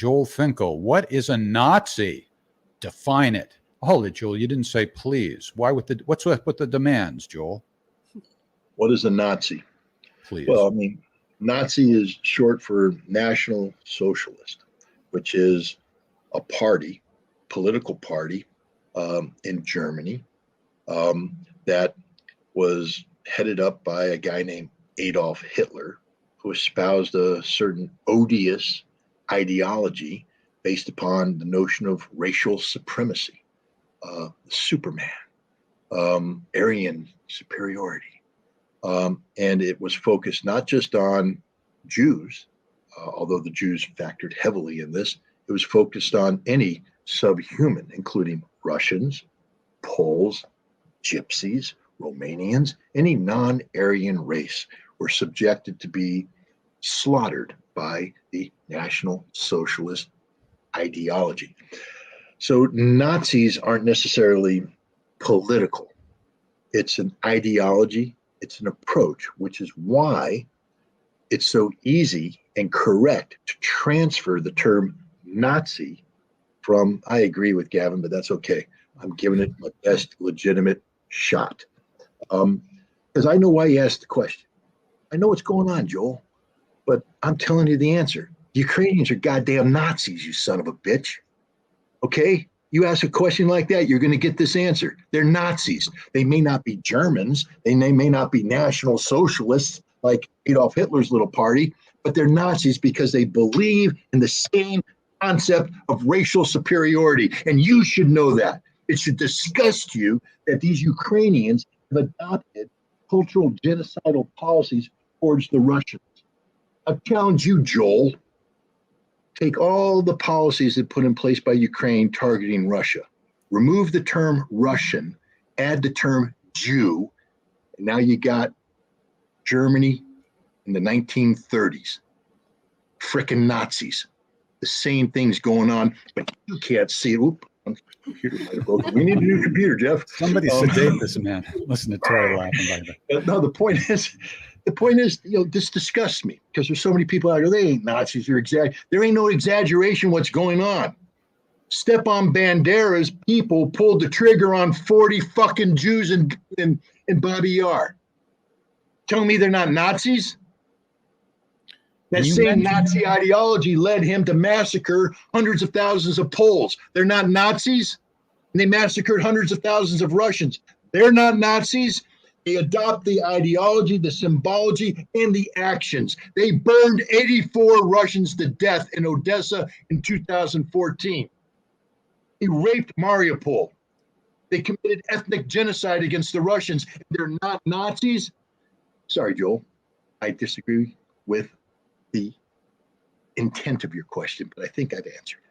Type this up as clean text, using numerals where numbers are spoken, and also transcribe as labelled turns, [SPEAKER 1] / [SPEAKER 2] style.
[SPEAKER 1] Joel Finkel. What is a Nazi? Define it. Hold it, Joel. You didn't say please. What's with the demands, Joel?
[SPEAKER 2] What is a Nazi?
[SPEAKER 1] Please.
[SPEAKER 2] Well, I mean, Nazi is short for National Socialist, which is a party, political party in Germany that was headed up by a guy named Adolf Hitler, who espoused a certain odious ideology based upon the notion of racial supremacy, Superman, Aryan superiority. And it was focused not just on Jews, although the Jews factored heavily in this, it was focused on any subhuman, including Russians, Poles, Gypsies, Romanians, any non-Aryan race were subjected to be slaughtered by the National Socialist ideology. So Nazis aren't necessarily political. It's an ideology, it's an approach, which is why it's so easy and correct to transfer the term Nazi from, I agree with Gavin, but that's okay. I'm giving it my best legitimate shot. Because I know why you asked the question. I know what's going on, Joel, but I'm telling you the answer. The Ukrainians are goddamn Nazis, you son of a bitch. Okay? You ask a question like that, you're going to get this answer. They're Nazis. They may not be Germans. They may not be National Socialists like Adolf Hitler's little party, but they're Nazis because they believe in the same concept of racial superiority. And you should know that. It should disgust you that these Ukrainians have adopted cultural genocidal policies towards the Russians. I challenge you, Joel. Take all the policies that put in place by Ukraine targeting Russia. Remove the term Russian, add the term Jew, and now you got Germany in the 1930s. Frickin' Nazis. The same thing's going on, but you can't see it. Oop, computer might have broken. We need a new computer, Jeff.
[SPEAKER 1] Somebody sedate this man. Listen to Terry laughing by the.
[SPEAKER 2] No, the point is, this disgusts me because there's so many people out there. They ain't Nazis. There ain't no exaggeration what's going on. Stepan Bandera's people pulled the trigger on 40 fucking Jews in Babi Yar. Tell me they're not Nazis? That same Nazi ideology led him to massacre hundreds of thousands of Poles. They're not Nazis? And they massacred hundreds of thousands of Russians. They're not Nazis? They adopt the ideology, the symbology, and the actions. They burned 84 Russians to death in Odessa in 2014. They raped Mariupol. They committed ethnic genocide against the Russians. They're not Nazis? Sorry, Joel. I disagree with the intent of your question, but I think I've answered it.